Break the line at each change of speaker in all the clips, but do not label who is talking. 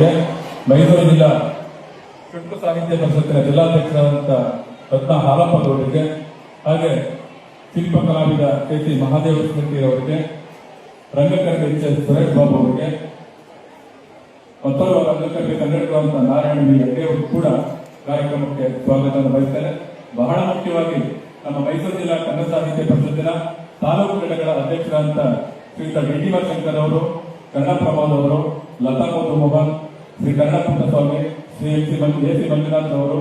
ಅವರಿಗೆ, ಮೈಸೂರು ಜಿಲ್ಲಾ ಚುಟುಕು ಸಾಹಿತ್ಯ ಪರಿಷತ್ತಿನ ಜಿಲ್ಲಾಧ್ಯಕ್ಷರಾದಂಥ ರತ್ನ ಹಾಲಪ್ಪ ಗೌಡರಿಗೆ, ಹಾಗೆ ಶಿಲ್ಪ ಕಲಾವಿದ ಕೆ.ಸಿ. ಮಹಾದೇವ ಶೆಟ್ಟಿ ಅವರಿಗೆ, ರಂಗಕರ್ಮಿ ಎಚ್.ಎಸ್. ಸುರೇಶ್ ಬಾಬು ಅವರಿಗೆ, ಮತ್ತೋರ್ವ ರಂಗಕರ್ಮಿ ಕನ್ನಡಕರಾದಂಥ ನಾರಾಯಣ ಬಿ ಹೆಗ್ಡೆ ಅವರು ಕೂಡ ಕಾರ್ಯಕ್ರಮಕ್ಕೆ ಸ್ವಾಗತವನ್ನು ಬಯಸ್ತಾರೆ. ಬಹಳ ಮುಖ್ಯವಾಗಿ ನಮ್ಮ ಮೈಸೂರು ಜಿಲ್ಲಾ ಕನ್ನಡ ಸಾಹಿತ್ಯ ಪರಿಷತ್ತಿನ ತಾಲೂಕು ಘಟಕಗಳ ಅಧ್ಯಕ್ಷರಾದಂಥ ಶ್ರೀಯುತ ಡಿ.ಡಿ. ಶಂಕರ್ ಅವರು, ಕನ್ನಡ ಪ್ರಭಾದ್ ಅವರು, ಲತಾ ಮೋಹನ್, ಶ್ರೀ ಕನ್ನಡ ಪುಟ್ಟಸ್ವಾಮಿ, ಶ್ರೀ ಎ.ಸಿ. ಮಂಜುನಾಥ್ ಅವರು,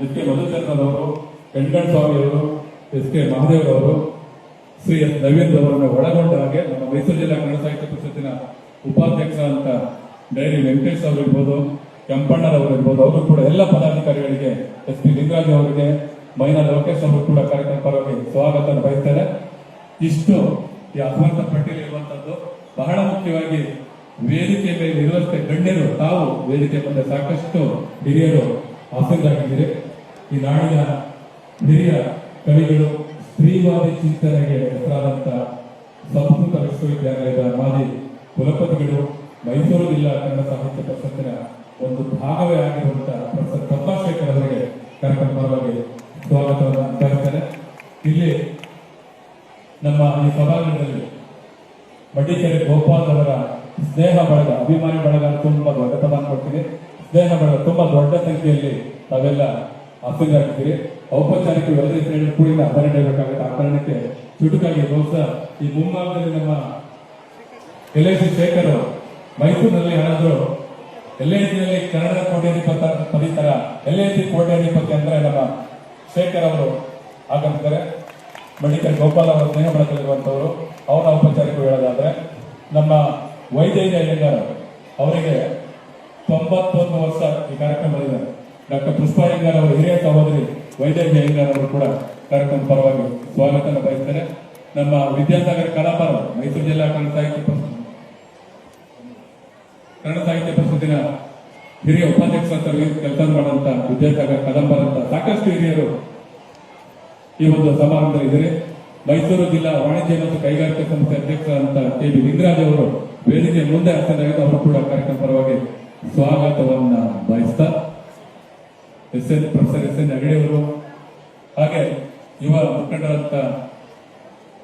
ಎಸ್.ಕೆ. ಮಧುಚಂದ್ರನ್ ಅವರು, ವೆಂಕಟ ಸ್ವಾಮಿ ಅವರು, ಎಸ್.ಕೆ. ಮಹಾದೇವ್ ಅವರು, ಶ್ರೀ ಎಸ್. ನವೀನ್ ಅವರನ್ನು ಒಳಗೊಂಡ ಹಾಗೆ ನಮ್ಮ ಮೈಸೂರು ಜಿಲ್ಲಾ ಕನ್ನಡ ಸಾಹಿತ್ಯ ಪರಿಷತ್ತಿನ ಉಪಾಧ್ಯಕ್ಷರಾದಂಥ ಡೈರಿ ವೆಂಕಟೇಶ್ ಅವರು ಇರ್ಬೋದು, ಕೆಂಪಣ್ಣರವರು ಇರ್ಬೋದು, ಅವರು ಕೂಡ ಎಲ್ಲ ಪದಾಧಿಕಾರಿಗಳಿಗೆ, ಎಸ್ ಪಿ ಲಿಂಗರಾಜ್ ಅವರಿಗೆ, ಮೈನಾ ಲೋಕೇಶ್ ಅವರು ಕೂಡ ಕಾರ್ಯಕ್ರಮ ಪರವಾಗಿ ಸ್ವಾಗತ ಬಯಸ್ತಾರೆ. ಇಷ್ಟು ಈ ಅಭಿವಂತ ಪಟ್ಟಿಯಲ್ಲಿ ಇರುವಂತದ್ದು. ಬಹಳ ಮುಖ್ಯವಾಗಿ ವೇದಿಕೆ ಮೇಲೆ ಇರುವಂತೆ ಗಣ್ಯರು ತಾವು ವೇದಿಕೆ ಮುಂದೆ ಸಾಕಷ್ಟು ಹಿರಿಯರು ಆಸೀನರಾಗಿದ್ದೀರಿ. ಈ ನಾಡಿನ ಹಿರಿಯ ಕವಿಗಳು, ಸ್ತ್ರೀವಾದಿ ಚಿಂತನೆಗೆ ಹೆಸರಾದಂಥ ಸಂಸ್ಕೃತ ವಿಶ್ವವಿದ್ಯಾಲಯದ ಮಾಜಿ ಕುಲಪತಿಗಳು, ಮೈಸೂರು ಜಿಲ್ಲಾ ಕನ್ನಡ ಸಾಹಿತ್ಯ ಪರಿಷತ್ತಿನ ಒಂದು ಭಾಗವೇ ಆಗಿರುವಂತಹ ಪ್ರೊಫೆಸರ್ ಪದ್ಮಾಶೇಖರ್ ಅವರಿಗೆ ಕಾರ್ಯಕ್ರಮ ಪರವಾಗಿ ಸ್ವಾಗತವನ್ನು ಬಯಸ್ತಾರೆ. ಇಲ್ಲಿ ನಮ್ಮ ಈ ಸಭಾಂಗಣದಲ್ಲಿ ಮಡಿಕೇರಿ ಗೋಪಾಲ್ ಅವರ ಸ್ನೇಹ ಬಳಗ, ಅಭಿಮಾನಿ ಬಳಗ ತುಂಬಾ ದೊಡ್ಡತನ ಕೊಡ್ತೀನಿ. ಸ್ನೇಹ ಬಳಗ ತುಂಬಾ ದೊಡ್ಡ ಸಂಖ್ಯೆಯಲ್ಲಿ ತಾವೆಲ್ಲ ಆಸೀನರಾಗಿದ್ದೀರಿ. ಔಪಚಾರಿಕ ಎಲ್ಲರೂ ಕೂಡ ಹಬರಡಬೇಕಾಗುತ್ತೆ. ಆ ಕಾರಣಕ್ಕೆ ಚುಟುಕಾಗಿ ಬಹುಶಃ ಈ ಮುಂಭಾಗದಲ್ಲಿ ನಮ್ಮ ಎಲ್.ಐ.ಸಿ. ಶೇಖರ್ ಮೈಸೂರಿನಲ್ಲಿ ಏನಾದ್ರು ಎಲ್.ಐ.ಸಿಯಲ್ಲಿ ಕನ್ನಡ ಕೋಟ್ಯಾಧಿಪತಿ ಪದೀತರ ಎಲ್.ಐ.ಸಿ. ಕೋಟ್ಯಾಧಿಪತಿ ಅಂದ್ರೆ ನಮ್ಮ ಶೇಖರ್ ಅವರು ಆಗಮಿಸ್ತಾರೆ. ಮಡಿಕೇರಿ ಗೋಪಾಲ್ ಅವರ ಸ್ನೇಹ ಬಳಗದಲ್ಲಿರುವಂತವರು. ಅವರ ಔಪಚಾರಿಕ ಹೇಳೋದಾದ್ರೆ ನಮ್ಮ ವೈದ್ಯ ಅಯ್ಯಂಗಾರ್ ಅವರಿಗೆ 91 ವರ್ಷ ಈ ಕಾರ್ಯಕ್ರಮದಲ್ಲಿದ್ದಾರೆ. ಡಾಕ್ಟರ್ ಪುಷ್ಪ ಅಯ್ಯಂಗಾರ್ ಅವರ ಹಿರಿಯ ಸಹೋದರಿ ವೈದ್ಯ ಅಯ್ಯಂಗಾರ್ ಅವರು ಕೂಡ ಕಾರ್ಯಕ್ರಮ ಪರವಾಗಿ ಸ್ವಾಗತ ಬಯಸ್ತಾರೆ. ನಮ್ಮ ವಿದ್ಯಾಸಾಗರ ಕಲಾಪರ ಮೈಸೂರು ಜಿಲ್ಲಾ ಕನ್ನಡ ಸಾಹಿತ್ಯ ಪರಿಷತ್ತಿನ ಹಿರಿಯ ಉಪಾಧ್ಯಕ್ಷ ಕೆಲಸ ಮಾಡುವಂತ ವಿದ್ಯಾಸಾಗರ ಕದಂಬರ್ ಅಂತ ಸಾಕಷ್ಟು ಹಿರಿಯರು ಈ ಒಂದು ಸಮಾರಂಭದಲ್ಲಿ ಇದ್ದಾರೆ. ಮೈಸೂರು ಜಿಲ್ಲಾ ವಾಣಿಜ್ಯ ಮತ್ತು ಕೈಗಾರಿಕಾ ಸಂಸ್ಥೆ ಅಧ್ಯಕ್ಷರಾದಂಥ ಕೆ.ಬಿ. ಲಿಂಗರಾಜ್ ಅವರು ವೇದಿಕೆ ಮುಂದೆ ಆಸೀನರಾಗಿದ್ದು ಅವರು ಕೂಡ ಕಾರ್ಯಕ್ರಮ ಪರವಾಗಿ ಸ್ವಾಗತವನ್ನ ಬಯಸ್ತಾ, ಪ್ರೊಫೆಸರ್ ಎಸ್.ಎನ್. ಹೆಗಡೆ ಅವರು, ಹಾಗೆ ಯುವ ಮುಖಂಡರಂತ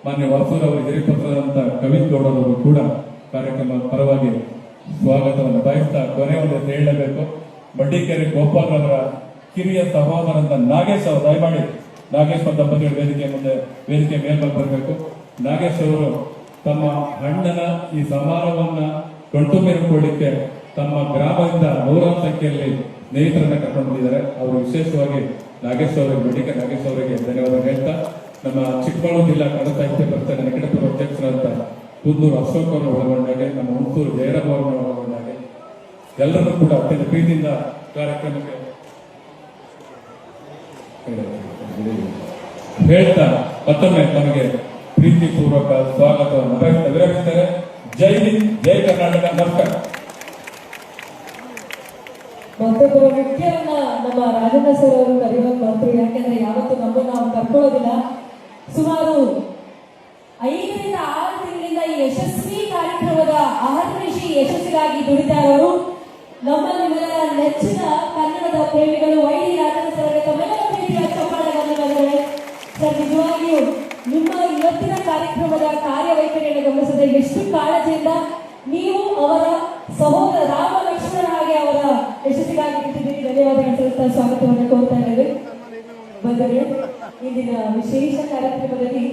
ಮಾನ್ಯ ವಾಸೂರ್ ಅವರ ಹಿರಿಪುತ್ರರಂತ ಕವಿತ್ ಗೌಡರವರು ಕೂಡ ಕಾರ್ಯಕ್ರಮ ಪರವಾಗಿ ಸ್ವಾಗತವನ್ನು ಬಯಸ್ತಾ, ಕೊನೆ ಒಂದು ಹೇಳಬೇಕು, ಮಡಿಕೇರಿ ಗೋಪಾಲ್ ಅವರ ಕಿರಿಯ ಸಹೋದರಂತ ನಾಗೇಶ್ ಅವರು, ದಯಮಾಡಿ ನಾಗೇಶ್ ದಂಪತಿಗಳು ವೇದಿಕೆ ಮೇಲ್ಬಲ್ ಬರಬೇಕು. ನಾಗೇಶ್ ಅವರು ತಮ್ಮ ಅಣ್ಣನ ಈ ಸಮಾರೋಹವನ್ನ ಕಣ್ತುಂಬಿಸಿಕೊಳ್ಳಿಕ್ಕೆ ತಮ್ಮ ಗ್ರಾಮದಿಂದ 100 ಸಂಖ್ಯೆಯಲ್ಲಿ ಸ್ನೇಹಿತರನ್ನ ಕರ್ಕೊಂಡು ಬಂದಿದ್ದಾರೆ. ಅವರು ವಿಶೇಷವಾಗಿ ನಾಗೇಶ್ ಅವರಿಗೆ, ಮಡಿಕೇರಿ ನಾಗೇಶ್ ಅವರಿಗೆ ಧನ್ಯವಾದ ಹೇಳ್ತಾ, ನಮ್ಮ ಚಿಕ್ಕಮಗಳೂರು ಜಿಲ್ಲಾ ಕನ್ನಡ ಸಾಹಿತ್ಯ ಪರಿಷತ್ತಿನ ನಿಕಟಪೂರ್ವ ಅಧ್ಯಕ್ಷರಾದಂಥ ಕುಂದೂರು ಅಶೋಕ್ ಅವರು ಒಳಗೊಂಡಾಗೆ, ನಮ್ಮ ಹುಣಸೂರು ಜಯರಾಮ್ ಅವರನ್ನು ಒಳಗೊಂಡಾಗೆ ಎಲ್ಲರೂ ಕೂಡ ಅತ್ಯಂತ ಪ್ರೀತಿಯಿಂದ ಕಾರ್ಯಕ್ರಮಕ್ಕೆ ಹೇಳ್ತಾ ಮತ್ತೊಮ್ಮೆ ತಮಗೆ ಪ್ರೀತಿಪೂರ್ವಕ ಸ್ವಾಗತವನ್ನು ವಿರಮಿಸ್ತಾರೆ. ಜೈ ಹಿಂದ್, ಜೈ ಕರ್ನಾಟಕ, ನಮಸ್ಕಾರ.
ಮತ್ತೊಬ್ಬರ ಮುಖ್ಯವನ್ನ ನಮ್ಮ ರಾಜಣ್ಣ ಸರ್ ಅವರು ಕರೆಯುವಾಗ ಬರ್ತೀವಿ. ಯಾಕೆಂದ್ರೆ ಯಾವತ್ತೂ ನಮ್ಮನ್ನು ನಾವು ಕರ್ಕೊಳ್ಳೋದಿಲ್ಲ. ಸುಮಾರು 5 ರಿಂದ 6 ತಿಂಗಳಿಂದ ಈ ಯಶಸ್ವಿ ಕಾರ್ಯಕ್ರಮದ ಅಹರ್ನಿಶಿ ಯಶಸ್ಸಿಗಾಗಿ ದುಡಿತಾ ಇರೋರು ನಮ್ಮ ನಿಮ್ಮೆಲ್ಲರ ನೆಚ್ಚಿನ ಕನ್ನಡದ ಪ್ರೇಮಿಗಳು ವೈಡಿ ರಾಜಣ್ಣ ಸರ್ ತಮ್ಮೆಲ್ಲರ ಪ್ರೀತಿಯ ಚಪ್ಪಾಳೆಗಳನ್ನು ಸರ್, ನಿಜವಾಗಿಯೂ ನಿಮ್ಮ ಇವತ್ತಿನ ಕಾರ್ಯಕ್ರಮದ ಕಾರ್ಯವೈಖರಿಯನ್ನು ಗಮನಿಸಿದ್ರೆ ಎಷ್ಟು ಕಾಳಜಿಯಿಂದ ನೀವು ಅವರ ಸಹೋದರ ರಾಮ ಲಕ್ಷ್ಮಣ ಹಾಗೆ ಅವರ ಯಶಸ್ಸಿಗಾಗಿ ಬಿಟ್ಟಿದ್ದೀರಿ. ಧನ್ಯವಾದಗಳು ಸಲ್ಲಿಸ್ತಾ ಸ್ವಾಗತವನ್ನು ಕೋರ್ತಾ ಇದ್ದೇವೆ. ಬಂದರೆ ಇಂದಿನ ವಿಶೇಷ ಕಾರ್ಯಕ್ರಮದಲ್ಲಿ